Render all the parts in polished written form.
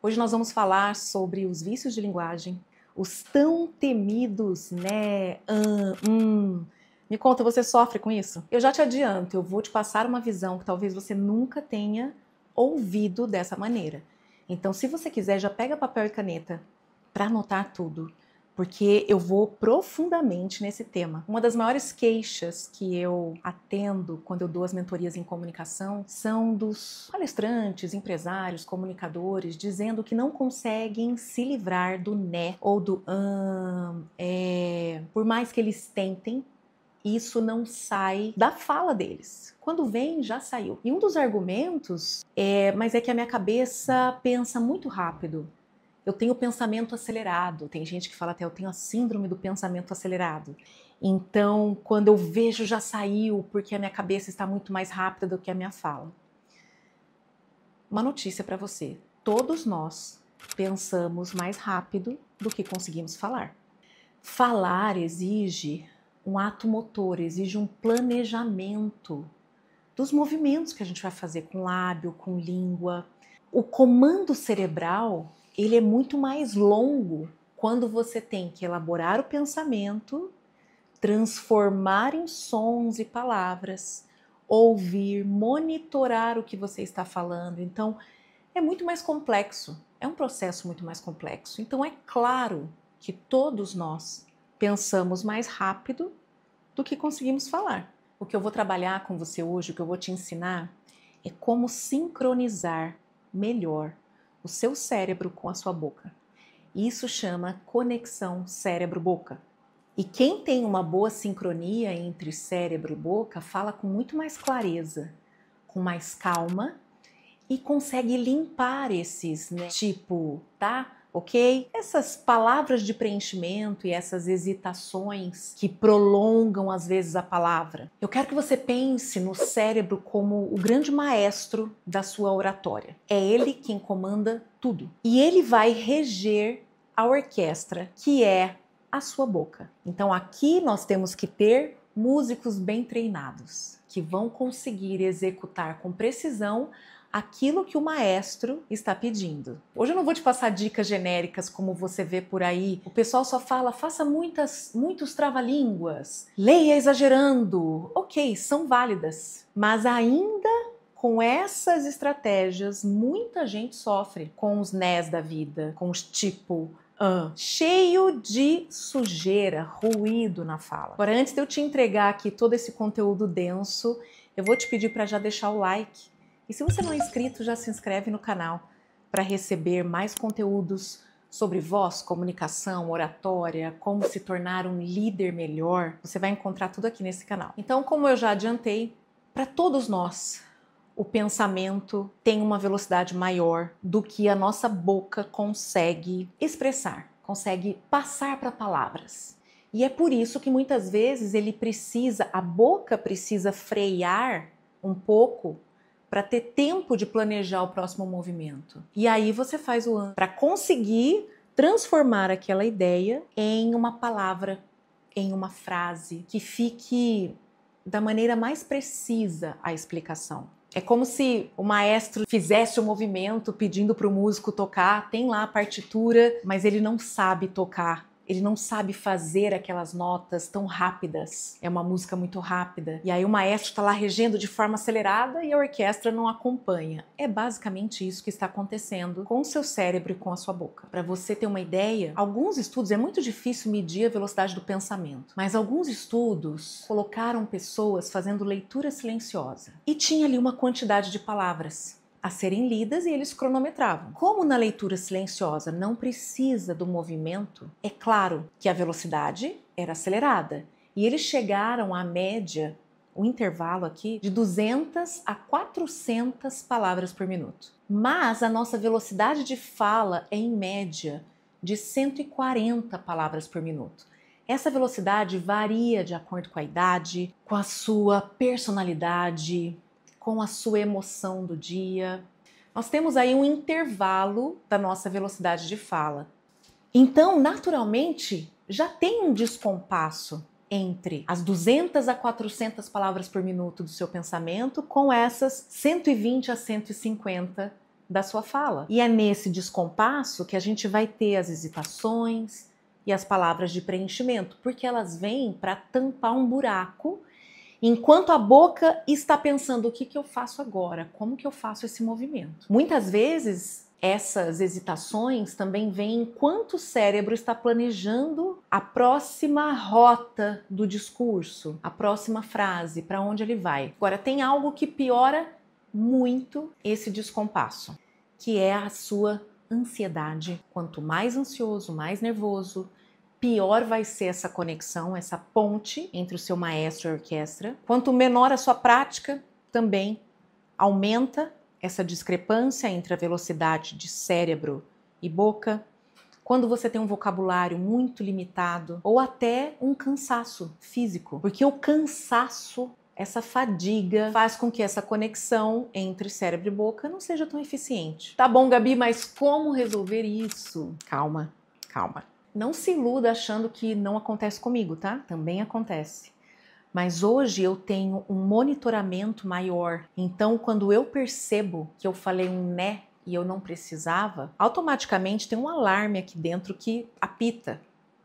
Hoje nós vamos falar sobre os vícios de linguagem, os tão temidos, né? Me conta, você sofre com isso? Eu já te adianto, eu vou te passar uma visão que talvez você nunca tenha ouvido dessa maneira. Então, se você quiser, já pega papel e caneta para anotar tudo, porque eu vou profundamente nesse tema. Uma das maiores queixas que eu atendo quando eu dou as mentorias em comunicação são dos palestrantes, empresários, comunicadores, dizendo que não conseguem se livrar do né ou do por mais que eles tentem, isso não sai da fala deles. Quando vem, já saiu. E um dos argumentos mas é que a minha cabeça pensa muito rápido. Eu tenho pensamento acelerado. Tem gente que fala até eu tenho a síndrome do pensamento acelerado. Então, quando eu vejo, já saiu, porque a minha cabeça está muito mais rápida do que a minha fala. Uma notícia para você. Todos nós pensamos mais rápido do que conseguimos falar. Falar exige um ato motor, exige um planejamento dos movimentos que a gente vai fazer com lábio, com língua. O comando cerebral, ele é muito mais longo quando você tem que elaborar o pensamento, transformar em sons e palavras, ouvir, monitorar o que você está falando. Então, é muito mais complexo, é um processo muito mais complexo. Então, é claro que todos nós pensamos mais rápido do que conseguimos falar. O que eu vou trabalhar com você hoje, o que eu vou te ensinar, é como sincronizar melhor o seu cérebro com a sua boca. Isso chama conexão cérebro-boca. E quem tem uma boa sincronia entre cérebro e boca fala com muito mais clareza, com mais calma e consegue limpar esses, tá? Ok? Essas palavras de preenchimento e essas hesitações que prolongam às vezes a palavra. Eu quero que você pense no cérebro como o grande maestro da sua oratória. É ele quem comanda tudo. E ele vai reger a orquestra, que é a sua boca. Então aqui nós temos que ter músicos bem treinados, que vão conseguir executar com precisão aquilo que o maestro está pedindo. Hoje eu não vou te passar dicas genéricas como você vê por aí. O pessoal só fala, faça muitos trava-línguas, leia exagerando. Ok, são válidas, mas ainda com essas estratégias, muita gente sofre com os nés da vida, com os cheio de sujeira, ruído na fala. Agora, antes de eu te entregar aqui todo esse conteúdo denso, eu vou te pedir para já deixar o like. E se você não é inscrito, já se inscreve no canal para receber mais conteúdos sobre voz, comunicação, oratória, como se tornar um líder melhor. Você vai encontrar tudo aqui nesse canal. Então, como eu já adiantei, para todos nós, o pensamento tem uma velocidade maior do que a nossa boca consegue expressar, consegue passar para palavras. E é por isso que muitas vezes a boca precisa frear um pouco para ter tempo de planejar o próximo movimento. E aí você faz o para conseguir transformar aquela ideia em uma palavra, em uma frase que fique da maneira mais precisa a explicação. É como se o maestro fizesse o movimento pedindo para o músico tocar, tem lá a partitura, mas ele não sabe tocar. Ele não sabe fazer aquelas notas tão rápidas. É uma música muito rápida. E aí o maestro está lá regendo de forma acelerada e a orquestra não acompanha. É basicamente isso que está acontecendo com o seu cérebro e com a sua boca. Para você ter uma ideia, alguns estudos, é muito difícil medir a velocidade do pensamento, mas alguns estudos colocaram pessoas fazendo leitura silenciosa. E tinha ali uma quantidade de palavras a serem lidas e eles cronometravam. Como na leitura silenciosa não precisa do movimento, é claro que a velocidade era acelerada. E eles chegaram à média, o intervalo aqui, de 200 a 400 palavras por minuto. Mas a nossa velocidade de fala é em média de 140 palavras por minuto. Essa velocidade varia de acordo com a idade, com a sua personalidade, com a sua emoção do dia. Nós temos aí um intervalo da nossa velocidade de fala. Então, naturalmente, já tem um descompasso entre as 200 a 400 palavras por minuto do seu pensamento com essas 120 a 150 da sua fala. E é nesse descompasso que a gente vai ter as hesitações e as palavras de preenchimento, porque elas vêm para tampar um buraco, enquanto a boca está pensando: o que eu faço agora? Como que eu faço esse movimento? Muitas vezes essas hesitações também vêm enquanto o cérebro está planejando a próxima rota do discurso, a próxima frase, para onde ele vai. Agora, tem algo que piora muito esse descompasso, que é a sua ansiedade. Quanto mais ansioso, mais nervoso, pior vai ser essa conexão, essa ponte entre o seu maestro e a orquestra. Quanto menor a sua prática, também aumenta essa discrepância entre a velocidade de cérebro e boca. Quando você tem um vocabulário muito limitado ou até um cansaço físico, porque o cansaço, essa fadiga, faz com que essa conexão entre cérebro e boca não seja tão eficiente. Tá bom, Gabi, mas como resolver isso? Calma, calma. Não se iluda achando que não acontece comigo, tá? Também acontece. Mas hoje eu tenho um monitoramento maior. Então, quando eu percebo que eu falei um né e eu não precisava, automaticamente tem um alarme aqui dentro que apita.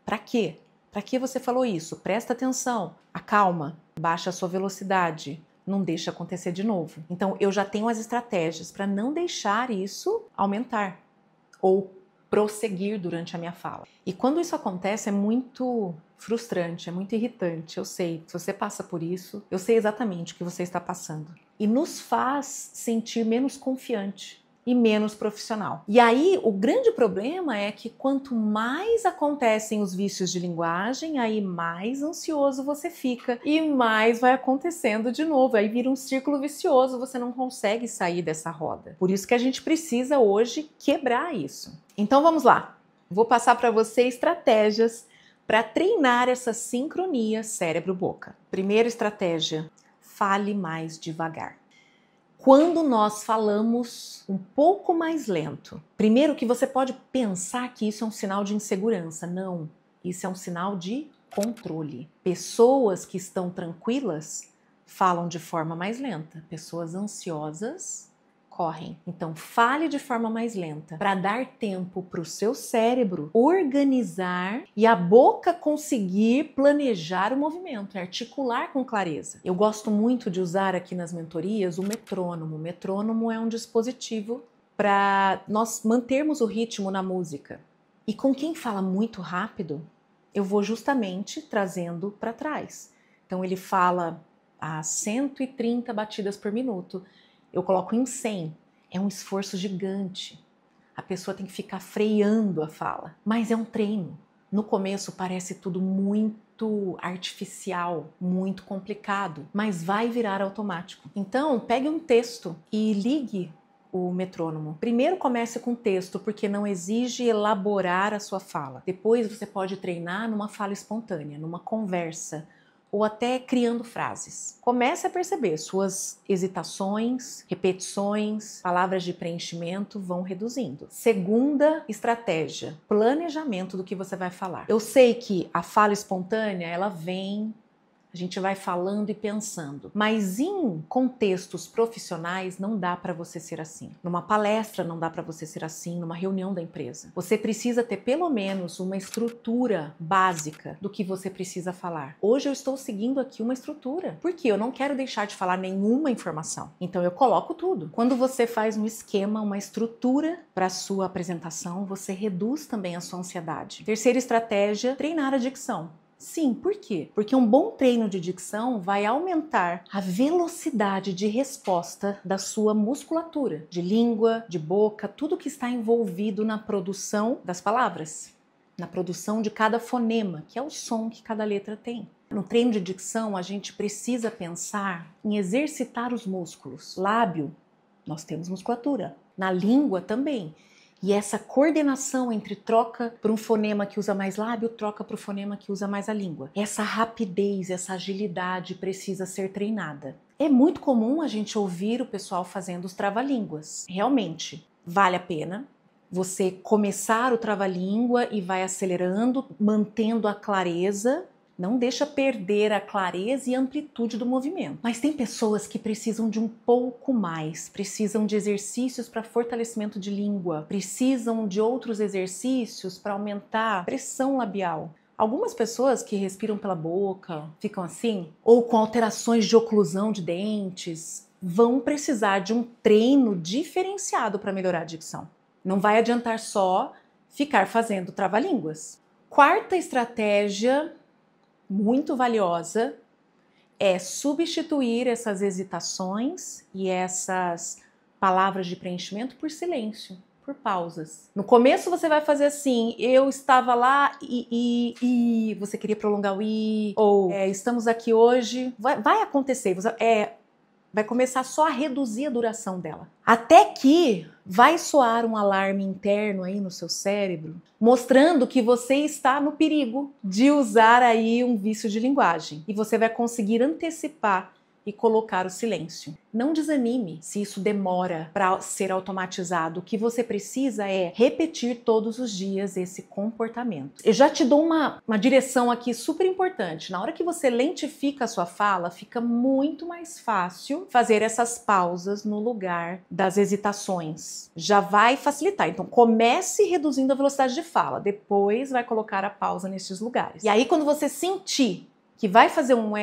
Pra quê? Pra que você falou isso? Presta atenção, acalma, baixa a sua velocidade, não deixa acontecer de novo. Então, eu já tenho as estratégias para não deixar isso aumentar ou prosseguir durante a minha fala. E quando isso acontece é muito frustrante, é muito irritante, eu sei. Se você passa por isso, eu sei exatamente o que você está passando. E nos faz sentir menos confiante e menos profissional. E aí, o grande problema é que quanto mais acontecem os vícios de linguagem, aí mais ansioso você fica e mais vai acontecendo de novo. Aí vira um círculo vicioso, você não consegue sair dessa roda. Por isso que a gente precisa hoje quebrar isso. Então vamos lá. Vou passar para você estratégias para treinar essa sincronia cérebro-boca. Primeira estratégia: fale mais devagar. Quando nós falamos um pouco mais lento, primeiro que você pode pensar que isso é um sinal de insegurança. Não, isso é um sinal de controle. Pessoas que estão tranquilas falam de forma mais lenta. Pessoas ansiosas correm. Então, fale de forma mais lenta para dar tempo para o seu cérebro organizar e a boca conseguir planejar o movimento, articular com clareza. Eu gosto muito de usar aqui nas mentorias o metrônomo. O metrônomo é um dispositivo para nós mantermos o ritmo na música. E com quem fala muito rápido, eu vou justamente trazendo para trás. Então, ele fala a 130 batidas por minuto. Eu coloco em 100. É um esforço gigante. A pessoa tem que ficar freando a fala. Mas é um treino. No começo parece tudo muito artificial, muito complicado, mas vai virar automático. Então, pegue um texto e ligue o metrônomo. Primeiro comece com texto, porque não exige elaborar a sua fala. Depois você pode treinar numa fala espontânea, numa conversa, ou até criando frases. Comece a perceber suas hesitações, repetições, palavras de preenchimento vão reduzindo. Segunda estratégia: planejamento do que você vai falar. Eu sei que a fala espontânea, ela vem, a gente vai falando e pensando, mas em contextos profissionais não dá para você ser assim. Numa palestra não dá para você ser assim, numa reunião da empresa. Você precisa ter pelo menos uma estrutura básica do que você precisa falar. Hoje eu estou seguindo aqui uma estrutura, porque eu não quero deixar de falar nenhuma informação. Então eu coloco tudo. Quando você faz um esquema, uma estrutura para a sua apresentação, você reduz também a sua ansiedade. Terceira estratégia: treinar a dicção. Sim, por quê? Porque um bom treino de dicção vai aumentar a velocidade de resposta da sua musculatura, de língua, de boca, tudo que está envolvido na produção das palavras, na produção de cada fonema, que é o som que cada letra tem. No treino de dicção, a gente precisa pensar em exercitar os músculos. Lábio, nós temos musculatura. Na língua também. E essa coordenação entre troca para um fonema que usa mais lábio, troca para o fonema que usa mais a língua. Essa rapidez, essa agilidade precisa ser treinada. É muito comum a gente ouvir o pessoal fazendo os trava-línguas. Realmente, vale a pena você começar o trava-língua e vai acelerando, mantendo a clareza, Não deixa perder a clareza e amplitude do movimento. Mas tem pessoas que precisam de um pouco mais, precisam de exercícios para fortalecimento de língua, precisam de outros exercícios para aumentar a pressão labial. Algumas pessoas que respiram pela boca, ficam assim, ou com alterações de oclusão de dentes, vão precisar de um treino diferenciado para melhorar a dicção. Não vai adiantar só ficar fazendo trava-línguas. Quarta estratégia muito valiosa é substituir essas hesitações e essas palavras de preenchimento por silêncio, por pausas. No começo você vai fazer assim, eu estava lá e você queria prolongar o i, ou estamos aqui hoje. Vai acontecer, vai começar só a reduzir a duração dela. Até que vai soar um alarme interno aí no seu cérebro, mostrando que você está no perigo de usar aí um vício de linguagem. E você vai conseguir antecipar e colocar o silêncio. Não desanime se isso demora para ser automatizado. O que você precisa é repetir todos os dias esse comportamento. Eu já te dou uma direção aqui super importante. Na hora que você lentifica a sua fala, fica muito mais fácil fazer essas pausas no lugar das hesitações. Já vai facilitar. Então comece reduzindo a velocidade de fala, depois vai colocar a pausa nesses lugares. E aí quando você sentir que vai fazer um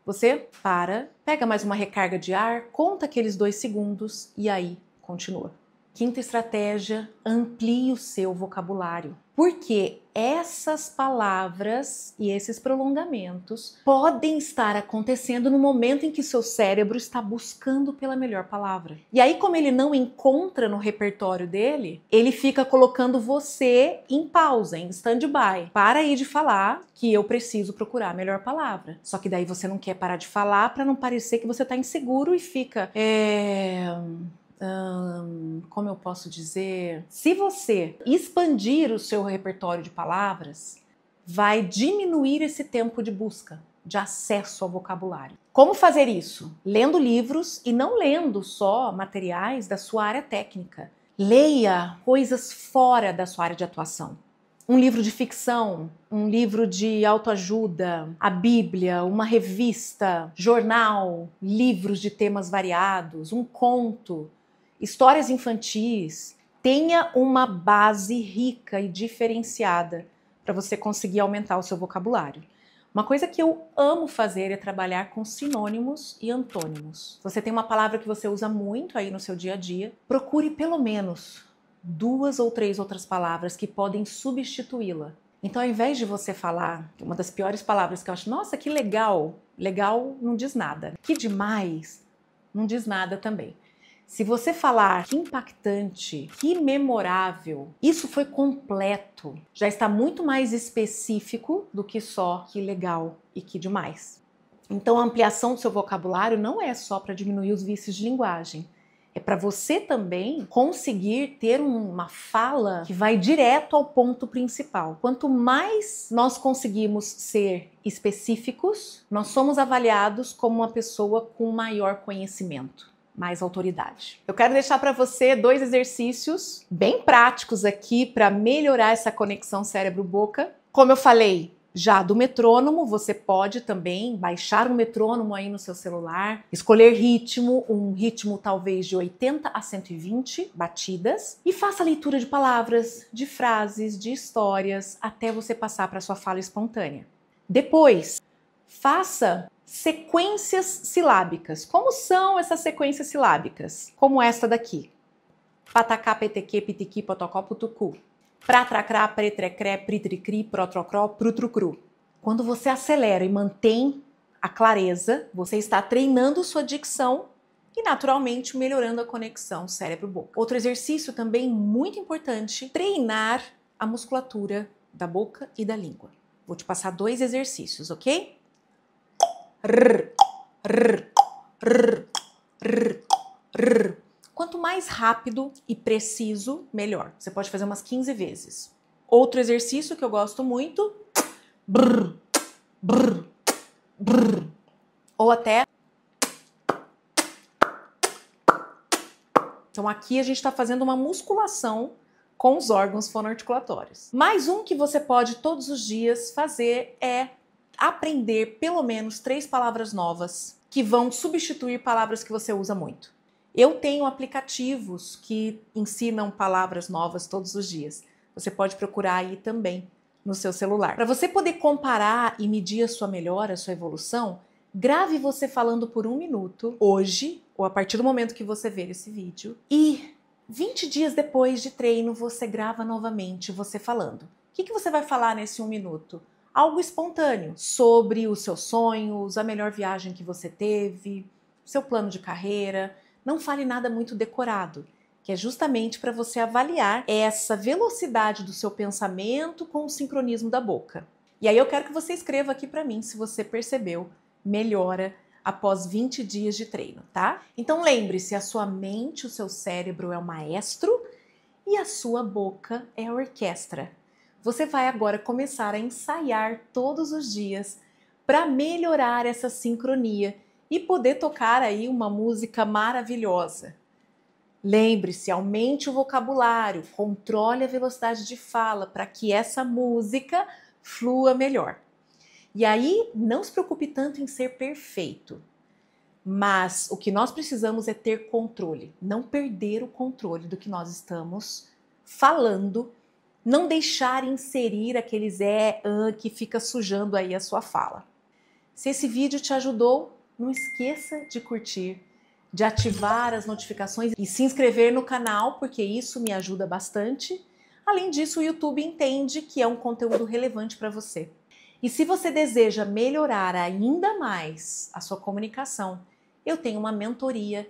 você para, pega mais uma recarga de ar, conta aqueles 2 segundos e aí continua. Quinta estratégia, amplie o seu vocabulário. Porque essas palavras e esses prolongamentos podem estar acontecendo no momento em que seu cérebro está buscando pela melhor palavra. E aí, como ele não encontra no repertório dele, ele fica colocando você em pausa, em stand-by. Para aí de falar que eu preciso procurar a melhor palavra. Só que daí você não quer parar de falar para não parecer que você está inseguro e fica... como eu posso dizer? Se você expandir o seu repertório de palavras, vai diminuir esse tempo de busca, de acesso ao vocabulário. Como fazer isso? Lendo livros e não lendo só materiais da sua área técnica. Leia coisas fora da sua área de atuação. Um livro de ficção, um livro de autoajuda, a Bíblia, uma revista, jornal, livros de temas variados, um conto, histórias infantis. Tenha uma base rica e diferenciada para você conseguir aumentar o seu vocabulário. Uma coisa que eu amo fazer é trabalhar com sinônimos e antônimos. Se você tem uma palavra que você usa muito aí no seu dia a dia, procure pelo menos 2 ou 3 outras palavras que podem substituí-la. Então, ao invés de você falar uma das piores palavras que eu acho, nossa, que legal, legal não diz nada, que demais não diz nada também. Se você falar que impactante, que memorável, isso foi completo, já está muito mais específico do que só que legal e que demais. Então a ampliação do seu vocabulário não é só para diminuir os vícios de linguagem, é para você também conseguir ter uma fala que vai direto ao ponto principal. Quanto mais nós conseguimos ser específicos, nós somos avaliados como uma pessoa com maior conhecimento, mais autoridade. Eu quero deixar para você 2 exercícios bem práticos aqui para melhorar essa conexão cérebro-boca. Como eu falei já do metrônomo, você pode também baixar um metrônomo aí no seu celular, escolher ritmo, um ritmo talvez de 80 a 120 batidas e faça leitura de palavras, de frases, de histórias, até você passar para sua fala espontânea. Depois, faça sequências silábicas. Como são essas sequências silábicas? Como esta daqui. Patacá, peteque, pitiqui, potocó, putucu. Pratracrá, pretrecré, pritricri, protrocró, prutrucru. Quando você acelera e mantém a clareza, você está treinando sua dicção e naturalmente melhorando a conexão cérebro-boca. Outro exercício também muito importante, treinar a musculatura da boca e da língua. Vou te passar 2 exercícios, ok? Quanto mais rápido e preciso, melhor. Você pode fazer umas 15 vezes. Outro exercício que eu gosto muito, ou até. Então aqui a gente está fazendo uma musculação com os órgãos fonoarticulatórios. Mais um que você pode todos os dias fazer é aprender pelo menos 3 palavras novas que vão substituir palavras que você usa muito. Eu tenho aplicativos que ensinam palavras novas todos os dias. Você pode procurar aí também no seu celular. Para você poder comparar e medir a sua melhora, a sua evolução, grave você falando por 1 minuto hoje, ou a partir do momento que você ver esse vídeo, e 20 dias depois de treino você grava novamente você falando. O que você vai falar nesse 1 minuto? Algo espontâneo sobre os seus sonhos, a melhor viagem que você teve, seu plano de carreira. Não fale nada muito decorado, que é justamente para você avaliar essa velocidade do seu pensamento com o sincronismo da boca. E aí eu quero que você escreva aqui para mim se você percebeu melhora após 20 dias de treino, tá? Então lembre-se, a sua mente, o seu cérebro é o maestro e a sua boca é a orquestra. Você vai agora começar a ensaiar todos os dias para melhorar essa sincronia e poder tocar aí uma música maravilhosa. Lembre-se, aumente o vocabulário, controle a velocidade de fala para que essa música flua melhor. E aí, não se preocupe tanto em ser perfeito, mas o que nós precisamos é ter controle, não perder o controle do que nós estamos falando, não deixar inserir aqueles que fica sujando aí a sua fala. Se esse vídeo te ajudou, não esqueça de curtir, de ativar as notificações e se inscrever no canal, porque isso me ajuda bastante. Além disso, o YouTube entende que é um conteúdo relevante para você. E se você deseja melhorar ainda mais a sua comunicação, eu tenho uma mentoria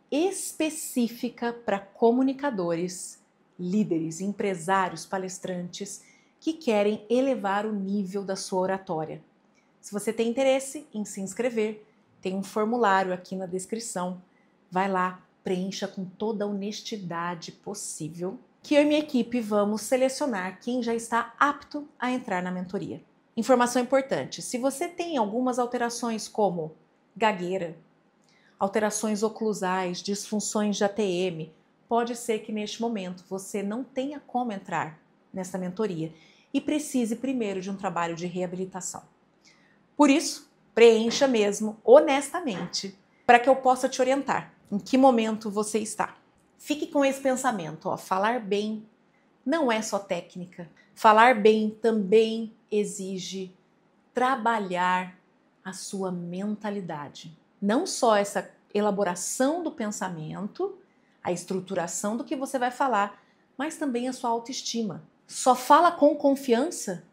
específica para comunicadores, líderes, empresários, palestrantes que querem elevar o nível da sua oratória. Se você tem interesse em se inscrever, tem um formulário aqui na descrição. Vai lá, preencha com toda a honestidade possível, que eu e minha equipe vamos selecionar quem já está apto a entrar na mentoria. Informação importante, se você tem algumas alterações como gagueira, alterações oclusais, disfunções de ATM, pode ser que neste momento você não tenha como entrar nessa mentoria e precise primeiro de um trabalho de reabilitação. Por isso, preencha mesmo, honestamente, para que eu possa te orientar em que momento você está. Fique com esse pensamento, falar bem não é só técnica. Falar bem também exige trabalhar a sua mentalidade. Não só essa elaboração do pensamento, a estruturação do que você vai falar, mas também a sua autoestima. Só fala com confiança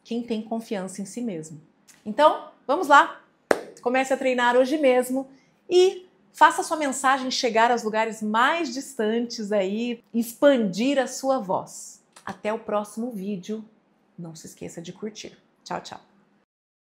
quem tem confiança em si mesmo. Então, vamos lá! Comece a treinar hoje mesmo e faça sua mensagem chegar aos lugares mais distantes aí, expandir a sua voz. Até o próximo vídeo. Não se esqueça de curtir. Tchau, tchau.